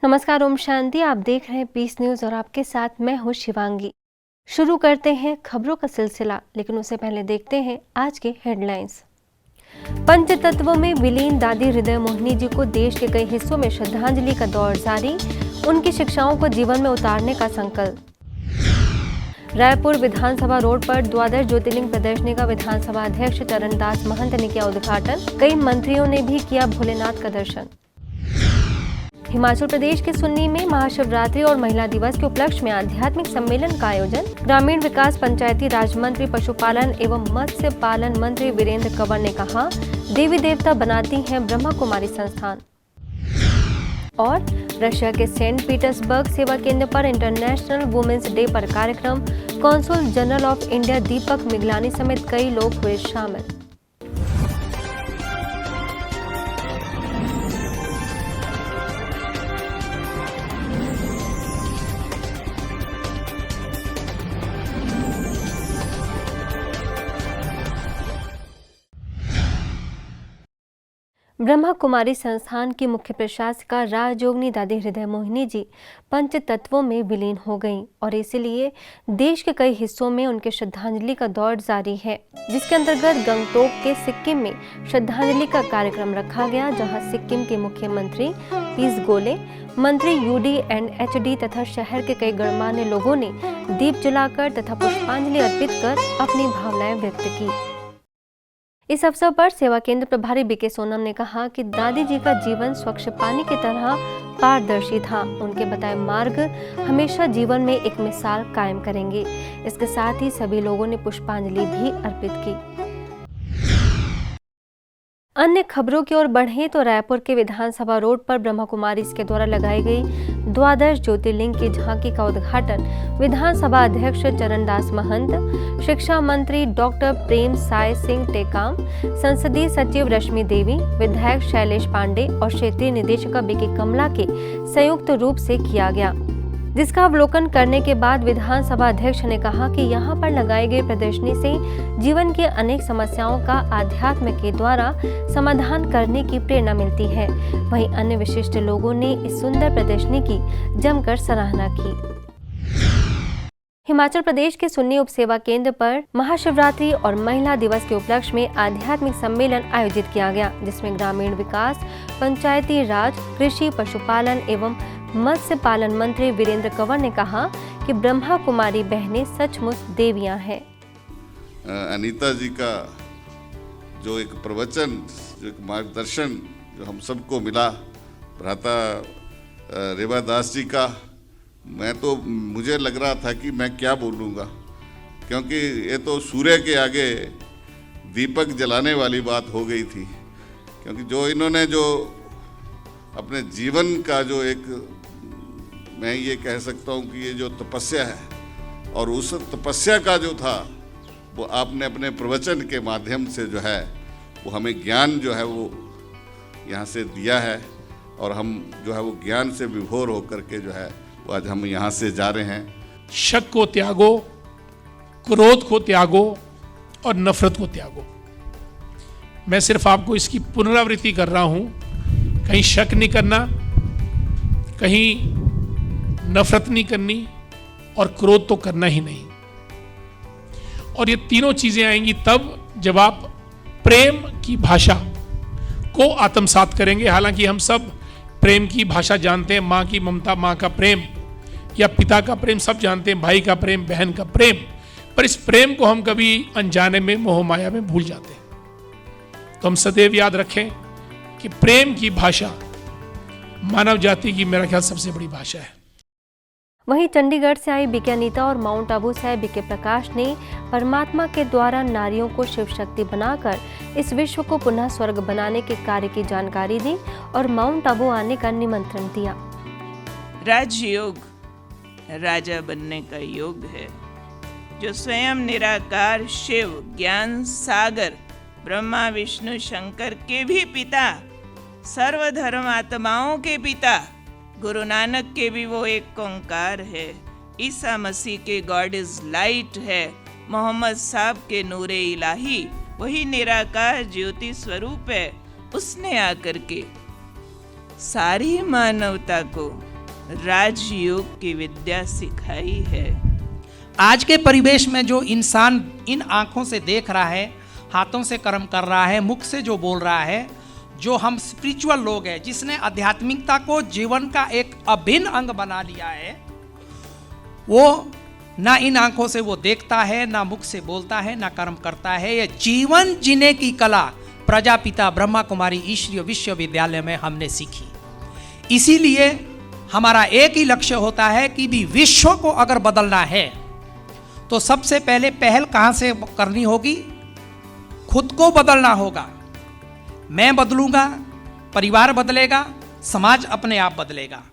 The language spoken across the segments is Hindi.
नमस्कार, ओम शांति। आप देख रहे हैं पीस न्यूज और आपके साथ मैं हूँ शिवांगी। शुरू करते हैं खबरों का सिलसिला, लेकिन उससे पहले देखते हैं आज के हेडलाइंस। पंचतत्वों में विलीन दादी हृदय मोहिनी जी को देश के कई हिस्सों में श्रद्धांजलि का दौर जारी, उनकी शिक्षाओं को जीवन में उतारने का संकल्प। रायपुर विधानसभा रोड पर द्वादश ज्योतिर्लिंग प्रदर्शनी का विधानसभा अध्यक्ष चरणदास महंत ने किया उद्घाटन। कई मंत्रियों ने भी किया भोलेनाथ का दर्शन। हिमाचल प्रदेश के सुन्नी में महाशिवरात्रि और महिला दिवस के उपलक्ष्य में आध्यात्मिक सम्मेलन का आयोजन। ग्रामीण विकास पंचायती राज मंत्री, पशुपालन एवं मत्स्य पालन मंत्री वीरेंद्र कंवर ने कहा, देवी देवता बनाती हैं ब्रह्मा कुमारी संस्थान। और रशिया के सेंट पीटर्सबर्ग सेवा केंद्र पर इंटरनेशनल वुमेन्स डे पर कार्यक्रम। कॉन्सुल जनरल ऑफ इंडिया दीपक मिगलानी समेत कई लोग हुए शामिल। ब्रह्मा कुमारी संस्थान की मुख्य प्रशासिका राजयोगिनी दादी हृदय मोहिनी जी पंच तत्वों में विलीन हो गईं और इसीलिए देश के कई हिस्सों में उनके श्रद्धांजलि का दौर जारी है, जिसके अंतर्गत गंगटोक के सिक्किम में श्रद्धांजलि का कार्यक्रम रखा गया, जहां सिक्किम के मुख्यमंत्री पीयूष गोयल, मंत्री UD&HD तथा शहर के कई गणमान्य लोगों ने दीप जलाकर तथा पुष्पांजलि अर्पित कर अपनी भावनाएं व्यक्त की। इस अवसर पर सेवा केंद्र प्रभारी BK सोनम ने कहा कि दादी जी का जीवन स्वच्छ पानी की तरह पारदर्शी था। उनके बताए मार्ग हमेशा जीवन में एक मिसाल कायम करेंगे। इसके साथ ही सभी लोगों ने पुष्पांजलि भी अर्पित की। अन्य खबरों की ओर बढ़ें तो रायपुर के विधानसभा रोड पर ब्रह्मा कुमारी के द्वारा लगाई गई द्वादश ज्योतिर्लिंग की झांकी का उद्घाटन विधानसभा अध्यक्ष चरणदास महंत, शिक्षा मंत्री डॉक्टर प्रेम साय सिंह टेकाम, संसदीय सचिव रश्मि देवी, विधायक शैलेश पांडे और क्षेत्रीय निदेशक BK कमला के संयुक्त रूप से किया गया, जिसका अवलोकन करने के बाद विधानसभा अध्यक्ष ने कहा कि यहां पर लगाई गई प्रदर्शनी से जीवन की अनेक समस्याओं का आध्यात्म के द्वारा समाधान करने की प्रेरणा मिलती है। वहीं अन्य विशिष्ट लोगों ने इस सुंदर प्रदर्शनी की जमकर सराहना की। हिमाचल प्रदेश के सुन्नी उप सेवा केंद्र पर महाशिवरात्रि और महिला दिवस के उपलक्ष्य में आध्यात्मिक सम्मेलन आयोजित किया गया, जिसमें ग्रामीण विकास, पंचायती राज, कृषि, पशुपालन एवं मत्स्य पालन मंत्री वीरेंद्र कंवर ने कहा कि ब्रह्मा कुमारी बहनें सचमुच देवियां हैं। अनीता जी का जो एक प्रवचन, जो एक मार्गदर्शन जो हम सबको मिला, भ्राता रेवादास जी का, मुझे लग रहा था कि मैं क्या बोलूँगा, क्योंकि ये तो सूर्य के आगे दीपक जलाने वाली बात हो गई थी। क्योंकि जो इन्होंने जो अपने जीवन का जो एक, मैं ये कह सकता हूँ कि ये जो तपस्या है, और उस तपस्या का जो था वो आपने अपने प्रवचन के माध्यम से जो है वो हमें ज्ञान जो है वो यहाँ से दिया है, और हम जो है वो ज्ञान से विभोर होकर के जो है वो आज हम यहाँ से जा रहे हैं। शक को त्यागो, क्रोध को त्यागो और नफरत को त्यागो। मैं सिर्फ आपको इसकी पुनरावृत्ति कर रहा हूँ। कहीं शक नहीं करना, कहीं नफरत नहीं करनी, और क्रोध तो करना ही नहीं। और ये तीनों चीजें आएंगी तब जब आप प्रेम की भाषा को आत्मसात करेंगे। हालांकि हम सब प्रेम की भाषा जानते हैं, माँ की ममता, माँ का प्रेम या पिता का प्रेम सब जानते हैं, भाई का प्रेम, बहन का प्रेम, पर इस प्रेम को हम कभी अनजाने में, मोह माया में भूल जाते हैं। तो हम सदैव याद रखें कि प्रेम की भाषा मानव जाति की मेरा ख्याल सबसे बड़ी भाषा है। वहीं चंडीगढ़ से आई BK अनीता और माउंट आबू से आए BK प्रकाश ने परमात्मा के द्वारा नारियों को शिव शक्ति बनाकर इस विश्व को पुनः स्वर्ग बनाने के कार्य की जानकारी दी और माउंट आबू आने का निमंत्रण दिया। राजयोग राजा बनने का योग है, जो स्वयं निराकार शिव, ज्ञान सागर, ब्रह्मा विष्णु शंकर के भी पिता, सर्वधर्म आत्माओं के पिता, गुरु नानक के भी वो एक ओंकार है, ईसा मसीह के गॉड इज लाइट है, मोहम्मद साहब के नूरे इलाही वही निराकार ज्योति स्वरूप है। उसने आकर के सारी मानवता को राजयोग की विद्या सिखाई है। आज के परिवेश में जो इंसान इन आंखों से देख रहा है, हाथों से कर्म कर रहा है, मुख से जो बोल रहा है, जो हम स्पिरिचुअल लोग हैं, जिसने आध्यात्मिकता को जीवन का एक अभिन्न अंग बना लिया है, वो ना इन आंखों से वो देखता है, ना मुख से बोलता है, ना कर्म करता है। ये जीवन जीने की कला प्रजापिता ब्रह्मा कुमारी ईश्वरीय विश्वविद्यालय में हमने सीखी। इसीलिए हमारा एक ही लक्ष्य होता है कि भी विश्व को अगर बदलना है तो सबसे पहले पहल कहां से करनी होगी? खुद को बदलना होगा। मैं बदलूंगा, परिवार बदलेगा, समाज अपने आप बदलेगा।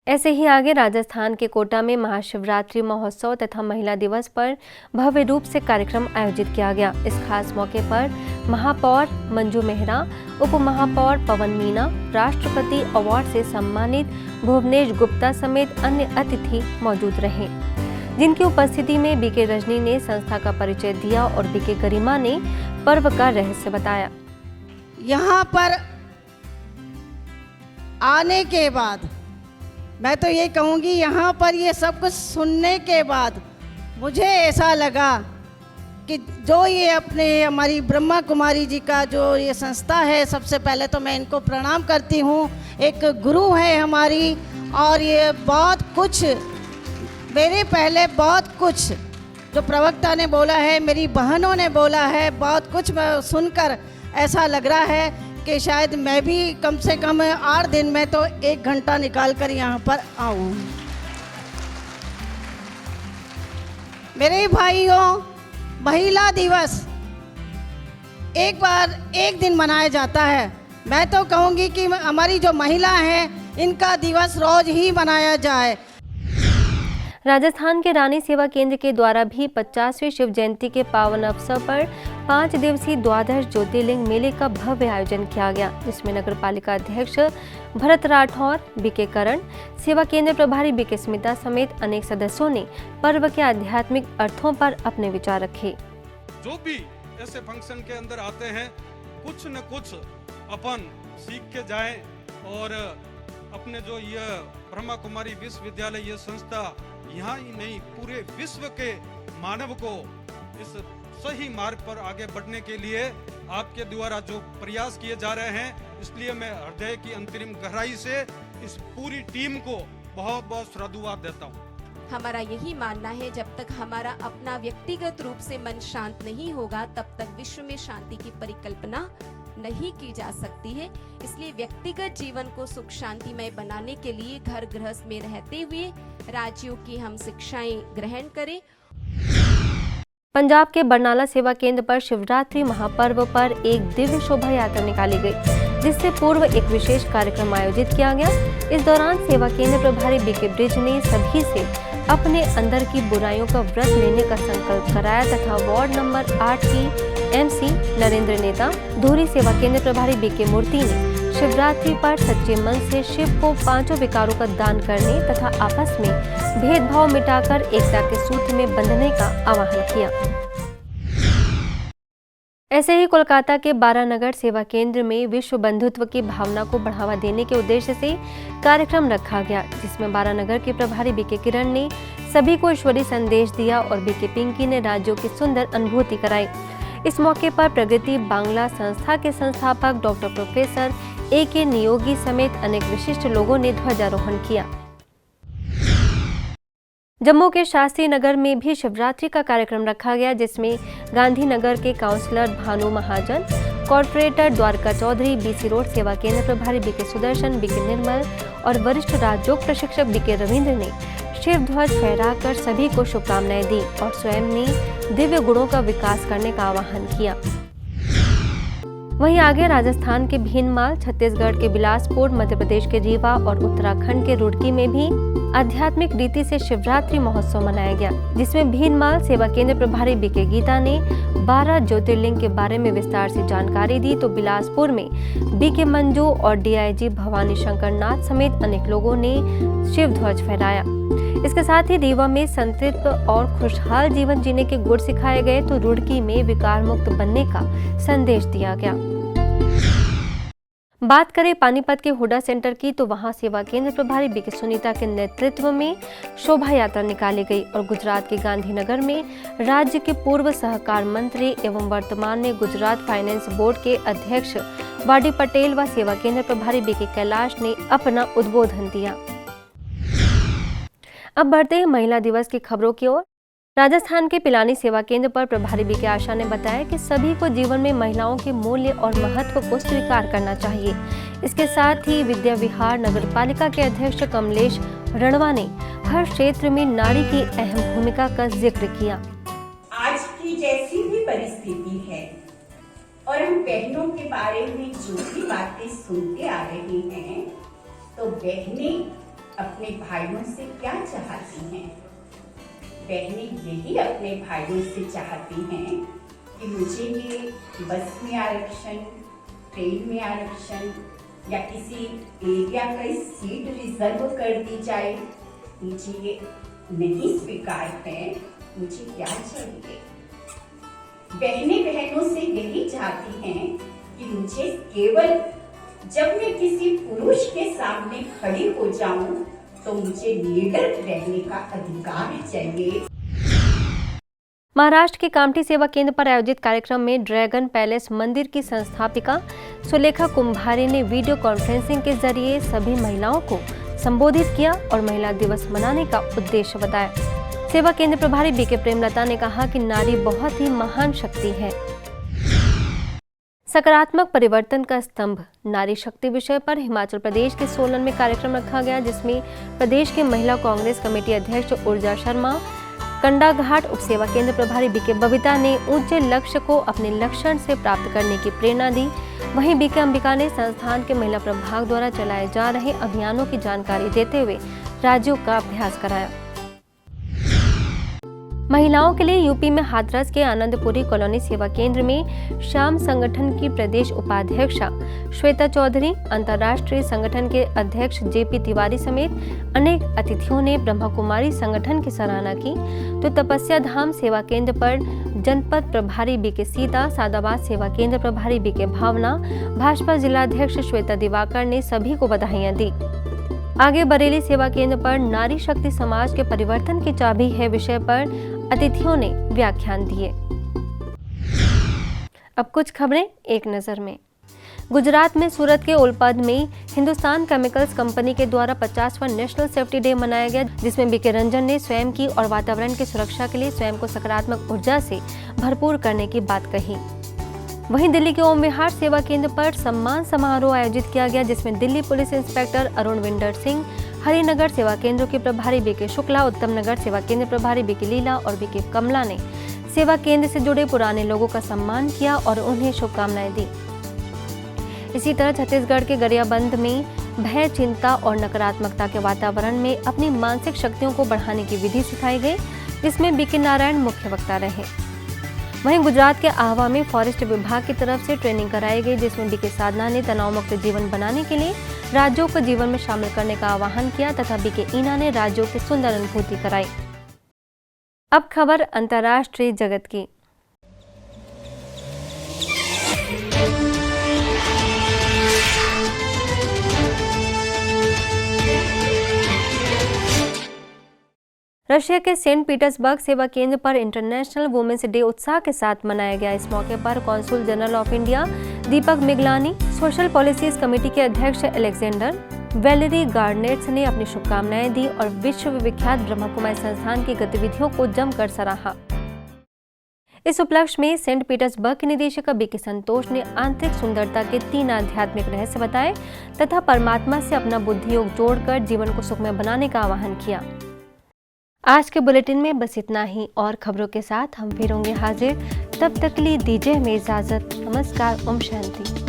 ऐसे ही आगे राजस्थान के कोटा में महाशिवरात्रि महोत्सव तथा महिला दिवस पर भव्य रूप से कार्यक्रम आयोजित किया गया। इस खास मौके पर महापौर मंजू मेहरा, उप महापौर पवन मीना, राष्ट्रपति अवार्ड से सम्मानित भुवनेश गुप्ता समेत अन्य अतिथि मौजूद रहे, जिनकी उपस्थिति में बीके रजनी ने संस्था का परिचय दिया और बीके गरिमा ने पर्व का रहस्य बताया। यहाँ पर आने के बाद मैं तो ये कहूँगी, यहाँ पर ये सब कुछ सुनने के बाद मुझे ऐसा लगा कि जो ये अपने हमारी ब्रह्मा कुमारी जी का जो ये संस्था है, सबसे पहले तो मैं इनको प्रणाम करती हूँ। एक गुरु है हमारी, और ये बहुत कुछ मेरे पहले बहुत कुछ जो प्रवक्ता ने बोला है, मेरी बहनों ने बोला है, बहुत कुछ मैं सुनकर ऐसा लग रहा है कि शायद मैं भी कम से कम 8 दिन में तो 1 घंटा निकाल कर यहाँ पर आऊँ। मेरे भाइयों, महिला दिवस एक बार एक दिन मनाया जाता है। मैं तो कहूँगी कि हमारी जो महिला हैं, इनका दिवस रोज ही मनाया जाए। राजस्थान के रानी सेवा केंद्र के द्वारा भी 50वीं शिव जयंती के पावन अवसर पर 5 दिवसीय द्वादश ज्योतिर्लिंग मेले का भव्य आयोजन किया गया, जिसमें नगर पालिका अध्यक्ष भरत राठौर, बीके करण, सेवा केंद्र प्रभारी बीके स्मिता समेत अनेक सदस्यों ने पर्व के आध्यात्मिक अर्थों पर अपने विचार रखे। जो भी ऐसे फंक्शन के अंदर आते हैं, कुछ न कुछ अपन सीख के जाएं और अपने जो ये ब्रह्मा कुमारी विश्वविद्यालय ये संस्था यहाँ ही नहीं, पूरे विश्व के मानव को इस सही मार्ग पर आगे बढ़ने के लिए आपके द्वारा जो प्रयास किए जा रहे हैं, इसलिए मैं हृदय की अंतरिम गहराई से इस पूरी टीम को बहुत बहुत साधुवाद देता हूँ। हमारा यही मानना है, जब तक हमारा अपना व्यक्तिगत रूप से मन शांत नहीं होगा, तब तक विश्व में शांति की परिकल्पना नहीं की जा सकती है। इसलिए व्यक्तिगत जीवन को सुख शांतिमय बनाने के लिए घर गृहस्थ में रहते हुए राजयोग की हम शिक्षाएं ग्रहण करें। पंजाब के बरनाला सेवा केंद्र पर शिवरात्रि महापर्व पर एक दिव्य शोभा यात्रा निकाली गई, जिससे पूर्व एक विशेष कार्यक्रम आयोजित किया गया। इस दौरान सेवा केंद्र प्रभारी बीके ब्रिज ने सभी से अपने अंदर की बुराइयों का व्रत लेने का संकल्प कराया तथा वार्ड नंबर 8 की MC नरेंद्र नेता, धूरी सेवा केंद्र प्रभारी बीके मूर्ति ने शिवरात्रि पर सच्चे मन से शिव को 5 विकारों का दान करने तथा आपस में भेदभाव मिटाकर एकता के सूत्र में बंधने का आह्वान किया। ऐसे ही कोलकाता के बारानगर सेवा केंद्र में विश्व बंधुत्व की भावना को बढ़ावा देने के उद्देश्य से कार्यक्रम रखा गया, जिसमें बारानगर के प्रभारी बीके किरण ने सभी को ईश्वरीय संदेश दिया और बीके पिंकी ने राज्यों की सुंदर अनुभूति कराई। इस मौके पर प्रगति बांग्ला संस्था के संस्थापक डॉक्टर प्रोफेसर AK नियोगी समेत अनेक विशिष्ट लोगों ने ध्वजारोहण किया। जम्मू के शास्त्री नगर में भी शिवरात्रि का कार्यक्रम रखा गया, जिसमें गांधीनगर के councillor Bhanu Mahajan, corporator Dwarka Chaudhary, BC road सेवा केंद्र प्रभारी बीके सुदर्शन, बीके निर्मल और वरिष्ठ राजयोग प्रशिक्षक बीके रविंद्र ने शिव ध्वज फहराकर सभी को शुभकामनाएं दी और स्वयं ने दिव्य गुणों का विकास करने का आह्वान किया। वहीं आगे राजस्थान के भीनमाल, छत्तीसगढ़ के बिलासपुर, मध्य प्रदेश के रीवा और उत्तराखंड के रुड़की में भी आध्यात्मिक रीति से शिवरात्रि महोत्सव मनाया गया, जिसमें भीनमाल सेवा केंद्र प्रभारी बीके गीता ने 12 ज्योतिर्लिंग के बारे में विस्तार से जानकारी दी, तो बिलासपुर में बीके मंजू और DIG भवानी शंकर नाथ समेत अनेक लोगों ने शिव ध्वज फहराया। इसके साथ ही रीवा में संतृप्त और खुशहाल जीवन जीने के गुर सिखाए गए, तो रुड़की में विकार मुक्त बनने का संदेश दिया गया। बात करें पानीपत के हुडा सेंटर की तो वहां सेवा केंद्र प्रभारी बीके सुनीता के नेतृत्व में शोभा यात्रा निकाली गई और गुजरात के गांधीनगर में राज्य के पूर्व सहकार मंत्री एवं वर्तमान में गुजरात फाइनेंस बोर्ड के अध्यक्ष वाडी पटेल व सेवा केंद्र प्रभारी बीके कैलाश ने अपना उद्बोधन दिया। अब बढ़ते हैं महिला दिवस की खबरों की ओर। राजस्थान के पिलानी सेवा केंद्र पर प्रभारी बीके आशा ने बताया कि सभी को जीवन में महिलाओं के मूल्य और महत्व को स्वीकार करना चाहिए। इसके साथ ही विद्या विहार नगर पालिका के अध्यक्ष कमलेश रणवा ने हर क्षेत्र में नारी की अहम भूमिका का जिक्र किया। आज की जैसी भी परिस्थिति है और हम बहनों के बारे में जो भी बातें सुनते आ रहे हैं, तो बहनें अपने भाइयों से क्या चाहती हैं? बहनें यही अपने भाइयों से चाहती हैं कि मुझे ये बस में आरक्षण, ट्रेन में आरक्षण या किसी एरिया का सीट रिजर्व कर दी जाए। मुझे ये नहीं स्वीकार है, मुझे क्या चाहिए? बहनें बहनों से यही चाहती हैं कि मुझे केवल जब मैं किसी पुरुष के सामने खड़ी हो जाऊं तो मुझे लीडर रहने का अधिकार चाहिए। महाराष्ट्र के कामठी सेवा केंद्र पर आयोजित कार्यक्रम में ड्रैगन पैलेस मंदिर की संस्थापिका सुलेखा कुंभारे ने वीडियो कॉन्फ्रेंसिंग के जरिए सभी महिलाओं को संबोधित किया और महिला दिवस मनाने का उद्देश्य बताया। सेवा केंद्र प्रभारी बीके प्रेमलता ने कहा कि नारी बहुत ही महान शक्ति है। सकारात्मक परिवर्तन का स्तंभ नारी शक्ति विषय पर हिमाचल प्रदेश के सोलन में कार्यक्रम रखा गया, जिसमें प्रदेश के महिला कांग्रेस कमेटी अध्यक्ष ऊर्जा शर्मा, कंडाघाट उप सेवा केंद्र प्रभारी बीके बबीता ने ऊंचे लक्ष्य को अपने लक्षण से प्राप्त करने की प्रेरणा दी। वहीं बीके अंबिका ने संस्थान के महिला प्रभाग द्वारा चलाए जा रहे अभियानों की जानकारी देते हुए राज्यों का अभ्यास कराया। महिलाओं के लिए यूपी में हाथरस के आनंदपुरी कॉलोनी सेवा केंद्र में श्याम संगठन की प्रदेश उपाध्यक्षा श्वेता चौधरी, अंतर्राष्ट्रीय संगठन के अध्यक्ष जेपी तिवारी समेत अनेक अतिथियों ने ब्रह्मा कुमारी संगठन की सराहना की। तो तपस्या धाम सेवा केंद्र पर जनपद प्रभारी बीके सीता, सादाबाद सेवा केंद्र प्रभारी बीके भावना, भाजपा जिलाध्यक्ष श्वेता दिवाकर ने सभी को बधाइयां दी। आगे बरेली सेवा केंद्र पर नारी शक्ति समाज के परिवर्तन की चाबी है विषय पर अतिथियों ने व्याख्यान दिए। अब कुछ खबरें एक नजर में। गुजरात में सूरत के ओलपाड में हिंदुस्तान केमिकल्स कंपनी के द्वारा 50वां नेशनल सेफ्टी डे मनाया गया, जिसमें बीके रंजन ने स्वयं की और वातावरण की सुरक्षा के लिए स्वयं को सकारात्मक ऊर्जा से भरपूर करने की बात कही। वहीं दिल्ली के ओम विहार सेवा केंद्र पर सम्मान समारोह आयोजित किया गया, जिसमें Delhi police inspector Arun vendor Singh, Harinagar सेवा केंद्र के प्रभारी बीके शुक्ला, उत्तम नगर सेवा केंद्र प्रभारी बीके लीला और बीके कमला ने सेवा केंद्र से जुड़े पुराने लोगों का सम्मान किया और उन्हें शुभकामनाएं दी। इसी तरह छत्तीसगढ़ के गरियाबंद में भय, चिंता और नकारात्मकता के वातावरण में अपनी मानसिक शक्तियों को बढ़ाने की विधि सिखाई गई, जिसमें बीके नारायण मुख्य वक्ता रहे। वहीं गुजरात के आहवा में फॉरेस्ट विभाग की तरफ से ट्रेनिंग कराई गई, जिसमें बीके साधना ने तनाव मुक्त जीवन बनाने के लिए राज्यों को जीवन में शामिल करने का आह्वान किया तथा बीके ईना ने राज्यों की सुंदर अनुभूति कराई। अब खबर अंतर्राष्ट्रीय जगत की। रशिया के सेंट पीटर्सबर्ग सेवा केंद्र पर इंटरनेशनल वुमेन्स डे उत्साह के साथ मनाया गया। इस मौके पर consul general of India Deepak Miglani, social policies committee के अध्यक्ष एलेक्जेंडर वेलेरी गार्नेट्स ने अपनी शुभकामनाएं दी और विश्व विख्यात ब्रह्मा कुमारी संस्थान की गतिविधियों को जमकर सराहा। इस उपलक्ष्य में सेंट पीटर्सबर्ग के निदेशक बीके संतोष ने आंतरिक सुंदरता के 3 आध्यात्मिक रहस्य बताए तथा परमात्मा से अपना बुद्धि योग जोड़कर जीवन को सुखमय बनाने का आह्वान किया। आज के बुलेटिन में बस इतना ही और खबरों के साथ हम फिर होंगे हाजिर। तब तक के लिए दीजिए हमें इजाजत। नमस्कार, ओम शांति।